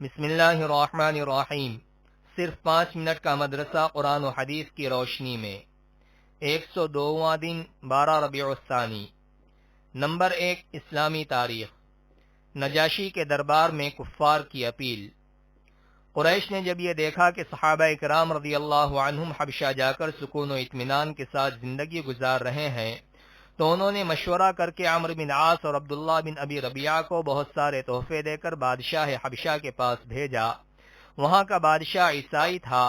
بسم اللہ الرحمن الرحیم۔ صرف 5 منٹ کا مدرسہ قرآن و حدیث کی روشنی میں 102واں دن 12 ربیع الثانی۔ نمبر 1، اسلامی تاریخ۔ نجاشی کے دربار میں کفار کی اپیل۔ قریش نے جب یہ دیکھا کہ صحابہ کرام رضی اللہ عنہم حبشہ جا کر سکون و اطمینان کے ساتھ زندگی گزار رہے ہیں، تو انہوں نے مشورہ کر کے عمرو بن عاص اور عبداللہ بن ابی ربیعہ کو بہت سارے تحفے دے کر بادشاہ حبشہ کے پاس بھیجا۔ وہاں کا بادشاہ عیسائی تھا۔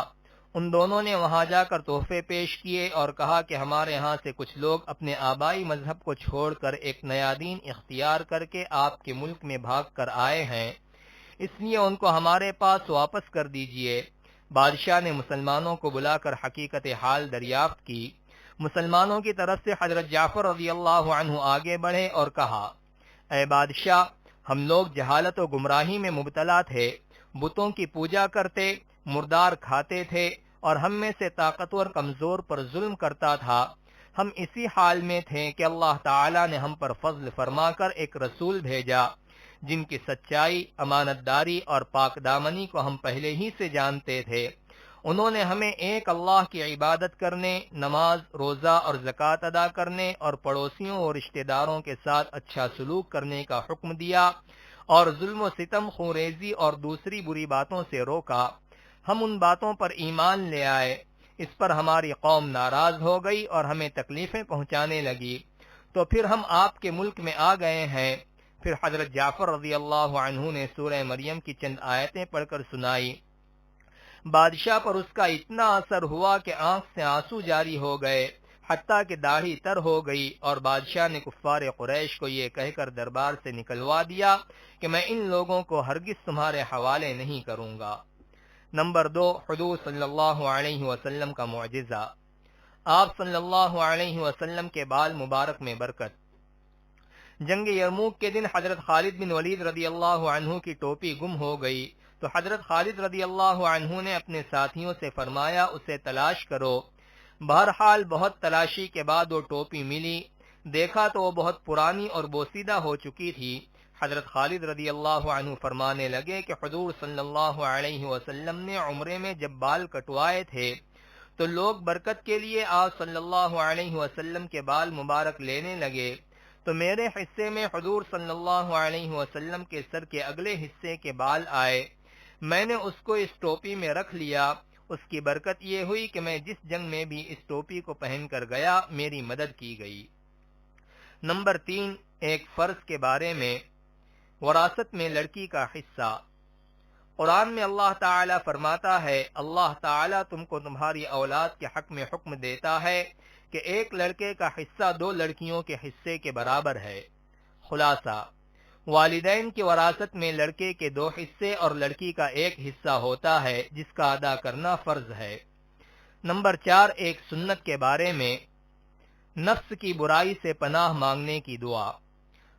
ان دونوں نے وہاں جا کر تحفے پیش کیے اور کہا کہ ہمارے ہاں سے کچھ لوگ اپنے آبائی مذہب کو چھوڑ کر ایک نیا دین اختیار کر کے آپ کے ملک میں بھاگ کر آئے ہیں، اس لیے ان کو ہمارے پاس واپس کر دیجئے۔ بادشاہ نے مسلمانوں کو بلا کر حقیقت حال دریافت کی۔ مسلمانوں کی طرف سے حضرت جعفر رضی اللہ عنہ آگے بڑھے اور کہا، اے بادشاہ، ہم لوگ جہالت و گمراہی میں مبتلا تھے، بتوں کی پوجا کرتے، مردار کھاتے تھے، اور ہم میں سے طاقتور کمزور پر ظلم کرتا تھا۔ ہم اسی حال میں تھے کہ اللہ تعالی نے ہم پر فضل فرما کر ایک رسول بھیجا، جن کی سچائی، امانت داری اور پاک دامنی کو ہم پہلے ہی سے جانتے تھے۔ انہوں نے ہمیں ایک اللہ کی عبادت کرنے، نماز، روزہ اور زکوٰۃ ادا کرنے اور پڑوسیوں اور رشتہ داروں کے ساتھ اچھا سلوک کرنے کا حکم دیا، اور ظلم و ستم، خوریزی اور دوسری بری باتوں سے روکا۔ ہم ان باتوں پر ایمان لے آئے، اس پر ہماری قوم ناراض ہو گئی اور ہمیں تکلیفیں پہنچانے لگی، تو پھر ہم آپ کے ملک میں آ گئے ہیں۔ پھر حضرت جعفر رضی اللہ عنہ نے سورہ مریم کی چند آیتیں پڑھ کر سنائی۔ بادشاہ پر اس کا اتنا اثر ہوا کہ آنکھ سے آنسو جاری ہو گئے، حتیٰ کہ داڑھی تر ہو گئی، اور بادشاہ نے کفار قریش کو یہ کہہ کر دربار سے نکلوا دیا کہ میں ان لوگوں کو ہرگز تمہارے حوالے نہیں کروں گا۔ نمبر 2، حضور صلی اللہ علیہ وسلم کا معجزہ۔ آپ صلی اللہ علیہ وسلم کے بال مبارک میں برکت۔ جنگ یرموک کے دن حضرت خالد بن ولید رضی اللہ عنہ کی ٹوپی گم ہو گئی، تو حضرت خالد رضی اللہ عنہ نے اپنے ساتھیوں سے فرمایا اسے تلاش کرو۔ بہرحال بہت تلاشی کے بعد وہ ٹوپی ملی، دیکھا تو وہ بہت پرانی اور بوسیدہ ہو چکی تھی۔ حضرت خالد رضی اللہ عنہ فرمانے لگے کہ حضور صلی اللہ علیہ وسلم نے عمرے میں جب بال کٹوائے تھے تو لوگ برکت کے لیے آپ صلی اللہ علیہ وسلم کے بال مبارک لینے لگے، تو میرے حصے میں حضور صلی اللہ علیہ وسلم کے سر کے اگلے حصے کے بال آئے، میں نے اس کو اس ٹوپی میں رکھ لیا۔ اس کی برکت یہ ہوئی کہ میں جس جنگ میں بھی اس ٹوپی کو پہن کر گیا، میری مدد کی گئی۔ نمبر 3، ایک فرض کے بارے میں، وراثت میں لڑکی کا حصہ۔ قرآن میں اللہ تعالی فرماتا ہے، اللہ تعالی تم کو تمہاری اولاد کے حق میں حکم دیتا ہے کہ ایک لڑکے کا حصہ 2 لڑکیوں کے حصے کے برابر ہے۔ خلاصہ، والدین کی وراثت میں لڑکے کے 2 حصے اور لڑکی کا 1 حصہ ہوتا ہے، جس کا ادا کرنا فرض ہے۔ نمبر 4، ایک سنت کے بارے میں، نفس کی برائی سے پناہ مانگنے کی دعا۔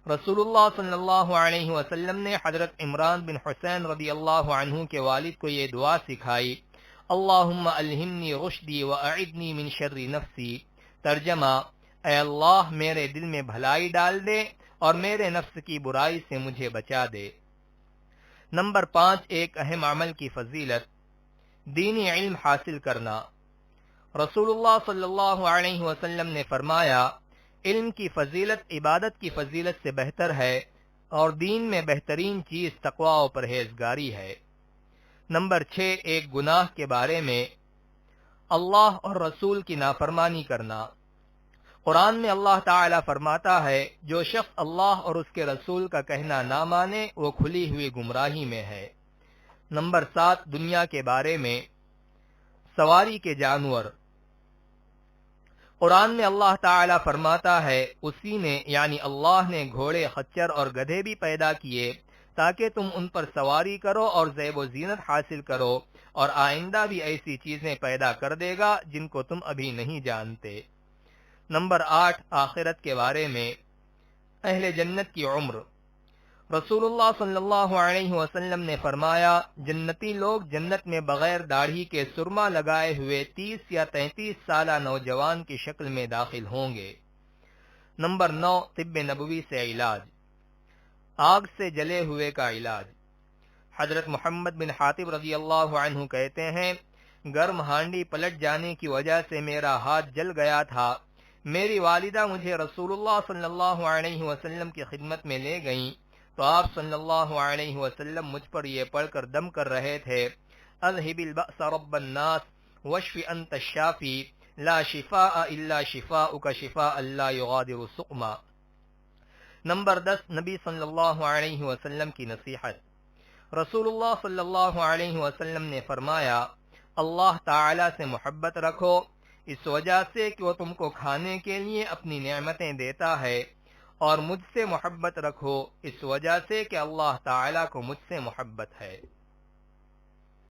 رسول اللہ صلی اللہ علیہ وسلم نے حضرت عمران بن حسین رضی اللہ عنہ کے والد کو یہ دعا سکھائی، اللہم الہمنی رشدی واعذنی من شر نفسی۔ ترجمہ، اے اللہ میرے دل میں بھلائی ڈال دے اور میرے نفس کی برائی سے مجھے بچا دے۔ نمبر 5، ایک اہم عمل کی فضیلت، دینی علم حاصل کرنا۔ رسول اللہ صلی اللہ علیہ وسلم نے فرمایا، علم کی فضیلت عبادت کی فضیلت سے بہتر ہے، اور دین میں بہترین چیز تقوی و پرہیزگاری ہے۔ نمبر 6، ایک گناہ کے بارے میں، اللہ اور رسول کی نافرمانی کرنا۔ قرآن میں اللہ تعالی فرماتا ہے، جو شخص اللہ اور اس کے رسول کا کہنا نہ مانے وہ کھلی ہوئی گمراہی میں ہے۔ نمبر 7، دنیا کے بارے میں، سواری کے جانور۔ قرآن میں اللہ تعالی فرماتا ہے، اسی نے یعنی اللہ نے گھوڑے، خچر اور گدھے بھی پیدا کیے تاکہ تم ان پر سواری کرو اور زیب و زینت حاصل کرو، اور آئندہ بھی ایسی چیزیں پیدا کر دے گا جن کو تم ابھی نہیں جانتے۔ نمبر 8، آخرت کے بارے میں، اہل جنت کی عمر۔ رسول اللہ صلی اللہ علیہ وسلم نے فرمایا، جنتی لوگ جنت میں بغیر داڑھی کے سرما لگائے ہوئے 30 یا 33 سالہ نوجوان کی شکل میں داخل ہوں گے۔ نمبر 9، طب نبوی سے علاج، آگ سے جلے ہوئے کا علاج۔ حضرت محمد بن حاتب رضی اللہ عنہ کہتے ہیں گرم ہانڈی پلٹ جانے کی وجہ سے میرا ہاتھ جل گیا تھا۔ میری والدہ مجھے رسول اللہ صلی اللہ علیہ وسلم کی خدمت میں لے گئیں تو آپ صلی اللہ علیہ وسلم مجھ پر یہ پڑھ کر دم کر رہے تھے، اذهب البأس رب الناس واشف انت الشافی لا شفاء الا شفاؤک شفاء لا یغادر سقما۔ نمبر 10، نبی صلی اللہ علیہ وسلم کی نصیحت۔ رسول اللہ صلی اللہ علیہ وسلم نے فرمایا اللہ تعالی سے محبت رکھو اس وجہ سے کہ وہ تم کو کھانے کے لیے اپنی نعمتیں دیتا ہے، اور مجھ سے محبت رکھو اس وجہ سے کہ اللہ تعالی کو مجھ سے محبت ہے۔